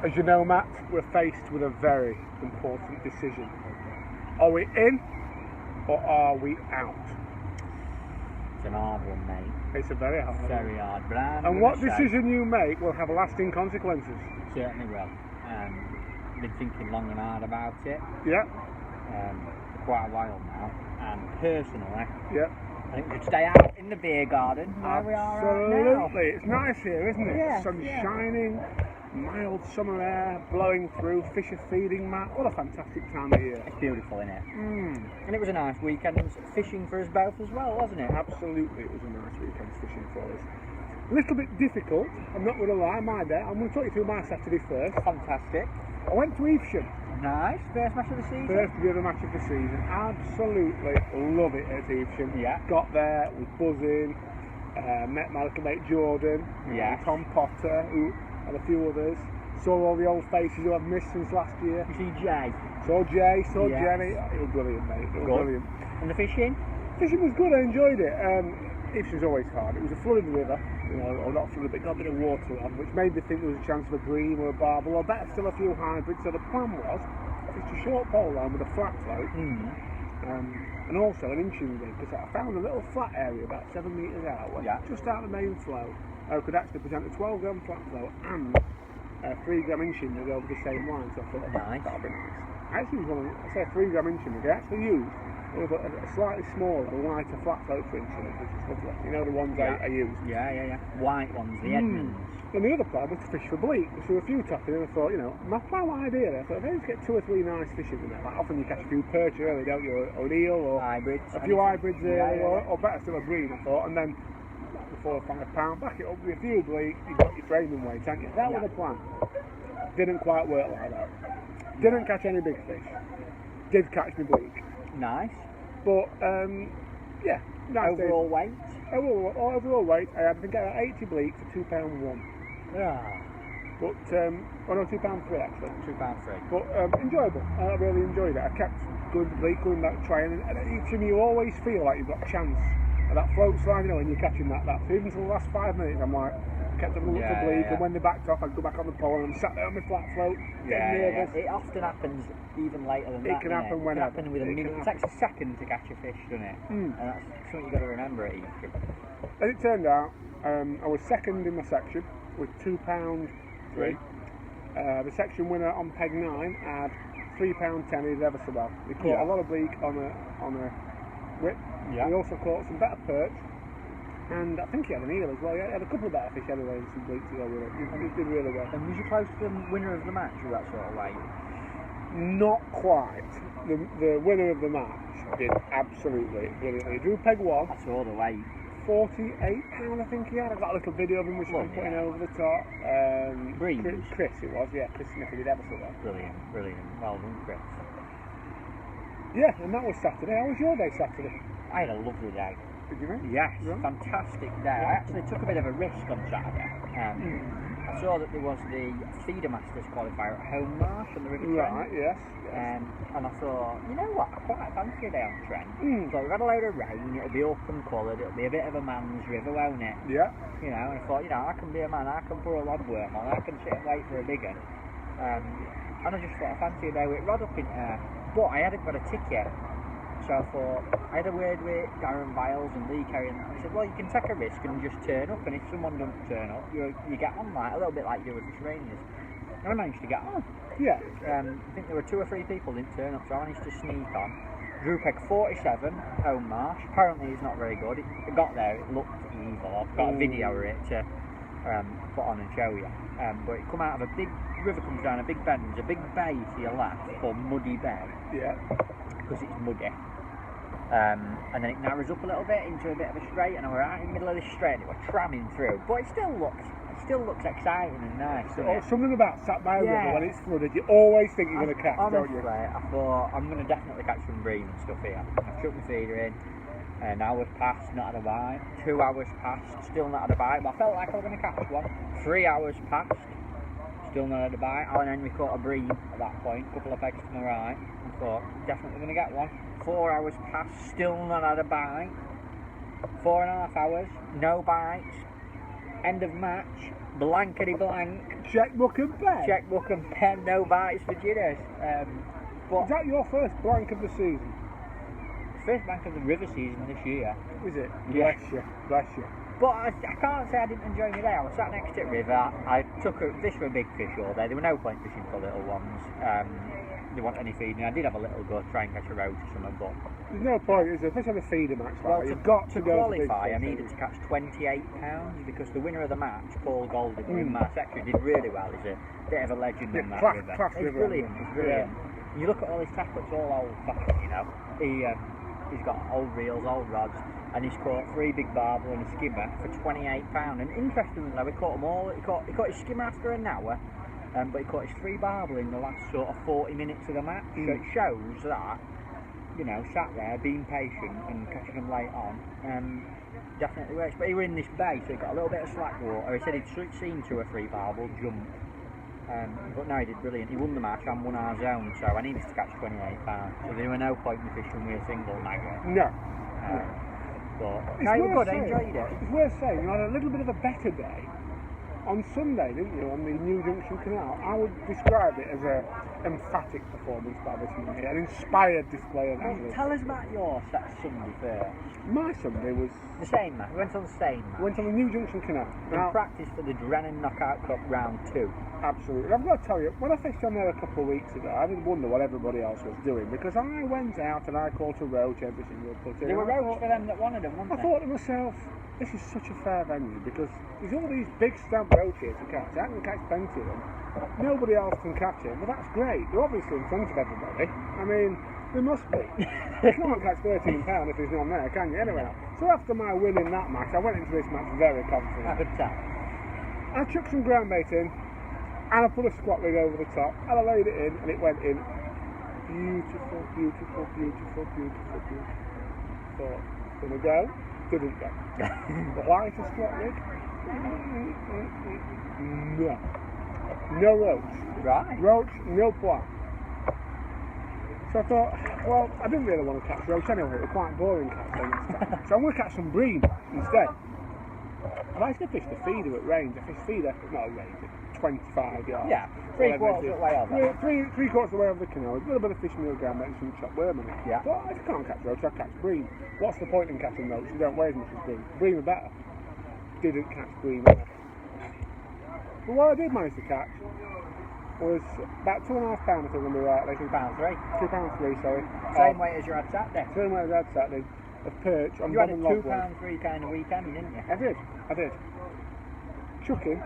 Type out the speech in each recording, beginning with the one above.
As you know, Matt, we're faced with a very important decision. Are we in or are we out? It's an hard one, mate. It's a very hard one. Very hard. But And what decision you make will have lasting consequences. Certainly will. Been thinking long and hard about it. Yeah. For quite a while now. And personally, Yeah. I think we should stay out in the beer garden where we are right now. Absolutely. It's nice here, isn't it? Yeah, The sun's yeah. shining, mild summer air blowing through, fish are feeding, Matt. What a fantastic time of year. It's beautiful, isn't it? Mm. And it was a nice weekend fishing for us both as well, wasn't it? Absolutely, it was a nice weekend fishing for us. A little bit difficult, I'm not going to lie, my day. I'm going to talk you through my Saturday first. Fantastic. I went to Evesham. Nice. First match of the season. First ever match of the season. Absolutely love it at Evesham. Yeah. Got there, was buzzing, met my little mate Jordan, Yes. Tom Potter, and a few others. Saw all the old faces who I've missed since last year. You see Jay. Saw Jay, saw Yes. Jenny. It was brilliant, mate. It was Good. brilliant. And the fishing? Fishing was good, I enjoyed it. Evesham's always hard. It was a flooded river, or not flooded, but got a bit of water on, which made me think there was a chance of a bream or a barbel, or better still a few hybrids. So the plan was just a short pole line with a flat float, and also an inching rig, because I found a little flat area about 7 metres out, just out of the main flow. I could actually present a 12 gram flat float and a 3 gram inching rig over the same line, so I thought, Nice. that'll be nice. I actually was one of, I say a 3 gram inching rig, I actually used a slightly smaller, lighter flat float for inching rig, which is lovely. You know the ones I used. Yeah. White ones, the Edmonds. And the other plan was to fish for bleak. So there were a few topping, and I thought, my plan idea, I thought, if I just get 2 or 3 nice fish in there, like often you catch a few perch early, don't you, or an eel, or Hybrids. a few hybrids early, Yeah. or better still a bream, I thought, and then before £5, back it up with a few bleak, you've got your framing weight, haven't you? That was the plan. Didn't quite work like that. Didn't catch any big fish. Did catch me bleak. Nice. But, yeah. Nice Overall weight? Overall weight, I think I had 80 bleak for £2.1. Yeah. But, £2.3 actually. £2.3. But enjoyable. I really enjoyed it. I kept going to bleak, going back, trying, and each time you always feel like you've got a chance. And that float slide, when you're catching that. So even until the last 5 minutes, I'm like, I kept having a look for bleak, and when they backed off, I'd go back on the pole and I'm sat there on my flat float, getting nervous. It often happens even later than that. It can happen whenever. It can happen with a minute. It takes a second to catch a fish, doesn't it? And that's something you've got to remember at Evesham. As it turned out, I was second in my section with £2.3. The section winner on peg 9 had £3.10. He did ever so well. He caught a lot of bleak on a whip. Yeah. He also caught some better perch, and I think he had an eel as well. He had a couple of better fish anyway and some bleak to go with it. He did really well. And was you close to the winner of the match with that sort of weight? Not quite. The winner of the match did absolutely brilliantly. He drew peg 1. I saw the weight. £48, I think he had. I got a little video of him which I'm putting over the top. Breeze? Chris it was, yeah. Chris Smith, he did ever so well. Brilliant. Well done, Chris. Yeah, and that was Saturday. How was your day Saturday? I had a lovely day. Did you, mate? Yes, Yeah. fantastic day. I actually took a bit of a risk on Saturday. I saw that there was the Feeder Masters qualifier at Home Marsh on the River Trent. Right, yes. And I thought, you know what, I quite fancy a day on Trent. So we've had a load of rain, it'll be open coloured, it'll be a bit of a man's river, won't it? Yeah. And I thought, I can be a man, I can put a rod worm on, I can sit and wait for a big one. And I just thought, I fancy a day with rod up in air. But I hadn't got a ticket. So I thought, I had a word with Darren Biles and Lee Carey, and I said, well, you can take a risk and just turn up, and if someone doesn't turn up, you get on, like a little bit like you do with the Rangers. And I managed to get on. Yeah. I think there were 2 or 3 people didn't turn up, so I managed to sneak on. Drew peg 47, Home Marsh. Apparently he's not very good. It got there, it looked evil. I've got a video of it to put on and show you. But it come out of a big river, comes down a big bend. There's a big bay to your left called Muddy Bay. Yeah. Because it's muddy. And then it narrows up a little bit into a bit of a straight, and we're out in the middle of this straight, and it was tramming through. But it still looks exciting and nice. Something about sat by a river when it's flooded, you always think you're going to catch, honestly, don't you? I thought I'm going to definitely catch some bream and stuff here. I chucked my feeder in, an hour's passed, not had a bite. 2 hours passed, still not had a bite. But I felt like I was going to catch one. 3 hours passed, still not had a bite. Alan Henry caught a bream at that point, a couple of pegs to my right. I thought, definitely going to get one. 4 hours passed, still not had a bite. 4.5 hours, no bites. End of match, blankety blank. Checkbook and pen. Checkbook and pen, no bites for Guinness. But Is that your first blank of the season? first bank of the river season this year. Is it? Yeah. Bless you. Bless you. But I can't say I didn't enjoy my day. I was sat next to the river. I took a fish for a big fish all day. There were no point fishing for little ones. They want any feeding. I did have a little go try and catch a roach or something, but There's no point, is there? Especially on a feeder match like that. You've got to to go qualify, to I big needed fish. to catch £28 because the winner of the match, Paul Golding, who in my section, did really well. He's a bit of a legend on that river. Class He's river. brilliant. He's brilliant. You look at all his tackles, it's all old fashioned, you know. He's got old reels, old rods, and he's caught 3 big barbel and a skimmer for £28. And interestingly, he caught them all. He caught his skimmer after an hour, but he caught his 3 barbel in the last sort of 40 minutes of the match. So it shows that, you know, sat there being patient and catching them late on. Definitely works. But he was in this bay, so he got a little bit of slack water. He said he'd seen 2 or 3 barbel jump. But no, he did brilliant. He won the match and won our zone, so I needed to catch £28. So there were no point in fishing with a single maggot. No. But It's no, it was worth good. I saying- enjoyed it. It's worth saying, you had a little bit of a better day on Sunday, didn't you, on the New Junction Canal? I would describe it as a emphatic performance by this man here, an inspired display of Well, English. tell us about your Sunday first. My Sunday was The same match. We went on the same match. went on the New Junction Canal. In Now, practice for the Drennan Knockout Cup round 2. absolutely. I've got to tell you, when I fished on there a couple of weeks ago, I didn't wonder what everybody else was doing because I went out and I caught a roach every single put in. There were And I roach thought- for them that wanted them, weren't I there? thought to myself, this is such a fair venue because there's all these big stamp roach here to catch. I can catch plenty of them. Nobody else can catch them, but that's great. They're obviously in front of everybody. I mean, there must be. You can't catch £13 if there's none there, can you? Anyway, so after my win in that match, I went into this match very I confident. could tell. I chucked some ground bait in, and I put a squat rig over the top, and I laid it in, and it went in. Beautiful, beautiful, beautiful, beautiful, beautiful. Thought, gonna go, didn't go. But why is a squat rig? No. No roach. Right. Roach, no plan. So I thought, well, I didn't really want to catch roach anyway, it was quite boring catching this time. So I'm going to catch some bream instead. I've actually fished a feeder at range. I fished feeder, not at range, at 25 yards. Yeah, 3/4 Whatever it is. of the way over. Three quarters of the way over the canal, a little bit of fish meal ground, and some chopped worm in it. Yeah. But I can't catch roach, I catch bream. What's the point in catching roach? You don't weigh as much as bream. Bream are better. Didn't catch bream. But what I did manage to catch was about £2.5 if I remember rightly. £2.3. £2.3, sorry. Same weight as you had Saturday. Same way as I had Saturday, of perch on You had a bottom log worm. £2.3 kind of weekend, didn't you? I did. Chucking,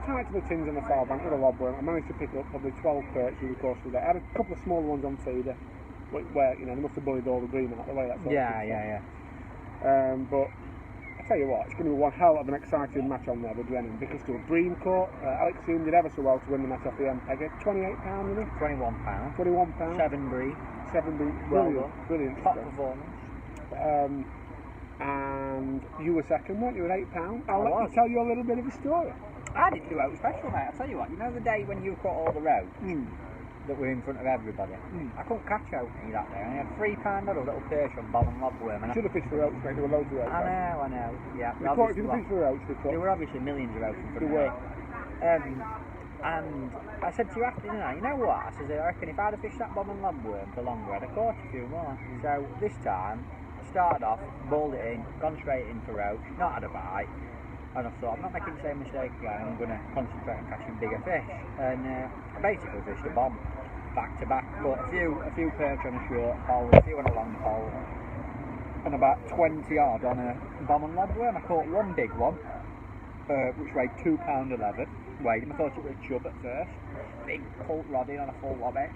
tight to the tins on the far bank with a lobworm. I managed to pick up probably 12 perch through the course of the day. I had a couple of smaller ones on feeder, where, you know, they must have bullied all the bream out the way. That's what Yeah. But I tell you what, it's going to be one hell of an exciting match on there with Drennan because there was bream caught. Alex Hume did ever so well to win the match off the MPEG. £28, didn't he? £21. £21. 7 breed. 7 bream. Well Brilliant. done. Brilliant Top stuff. performance. And you were second, weren't you, at £8? I'll I let was. you tell you a little bit of a story. I didn't do out special, mate. I'll tell you what, you know the day when you caught all the roach that were in front of everybody? I couldn't catch out me that day. I had £3 on a little perch on bomb and lobworm. And Should have fished for roach, mate. There were loads of roach. I know. Yeah. They caught, if you fished for roach, they caught. There were obviously millions of roach in front There of were. me. And I said to you after, didn't I? You know what? I said, I reckon if I'd have fished that bomb and lobworm for longer, I'd have caught a few more. So this time, I started off, bowled it in, gone straight in for roach, not had a bite. And I thought, I'm not making the same mistake again, I'm going to concentrate on catching bigger fish. And I basically fished a bomb, back to back. Caught a few perch on a short pole, a few on a long pole, and about 20 odd on a bomb and lobworm. I caught one big one, which weighed £2.11. Weighed him, I thought it was a chub at first. Big pulled rod in on a full lobby.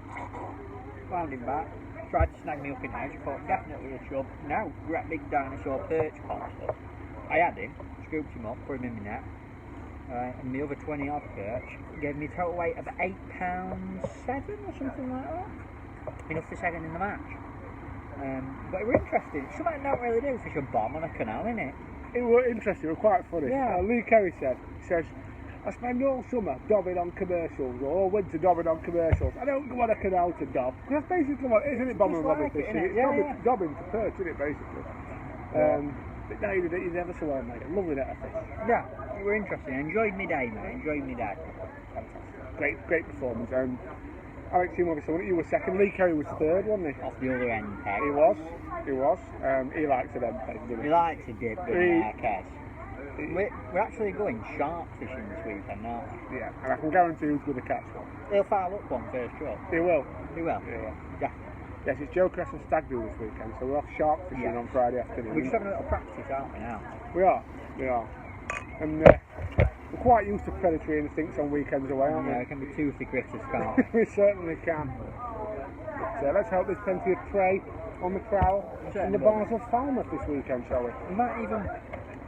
Wound him back. Tried to snag me up in edge. Thought definitely a chub. No, great big dinosaur perch popped up. I had him, scooped him up, put him in my net. And the other 20 odd perch gave me a total weight of £8.7 or something like that. Enough for second in the match. But it was interesting. It's something I don't really do, fish a bomb on a canal, innit? It was interesting, it was quite funny. Yeah. Lee Kerry says, I spend all summer dobbing on commercials, or all winter dobbing on commercials. I don't go on a canal to dob. Because that's basically what it is, isn't it, bombing and Just lobbing like it, fishing? innit? It's Yeah, dobbing to perch, isn't it, basically? But no, you did ever so well, mate. Lovely net of fish. Yeah, were interesting. I enjoyed my day, mate. Enjoyed my day. Fantastic. Great performance. Alex Hume obviously won it. You were second. Lee Kerry was third, wasn't he? Off the other end, Peg. He was. He likes it then, didn't He he? likes a dip, doesn't He- he, Kes? We're actually going shark fishing this weekend, aren't we? Yeah, and I can guarantee who's going to catch one. He'll fire up one first drop. He will. He will. Yeah. Yeah. Yes, it's Joe Crest and Stag Do this weekend, so we're off shark fishing Yeah. on Friday afternoon. We're just having a little practice, aren't we, now? We are. And we're quite used to predatory instincts on weekends away, aren't Yeah, we? it can be toothy critters, can't we? We certainly can. So let's hope there's plenty of prey on the prowl in Certainly the will. bars of Falmouth this weekend, shall we? We might even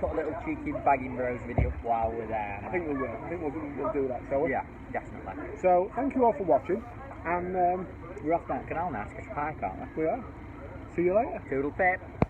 put a little cheeky bagging bros video up while we're there. I think we will. I think we'll do that, shall we? Yeah, definitely. So thank you all for watching, and We're off down the canal now to catch a pike, aren't we? we are. See you later. Toodle pip.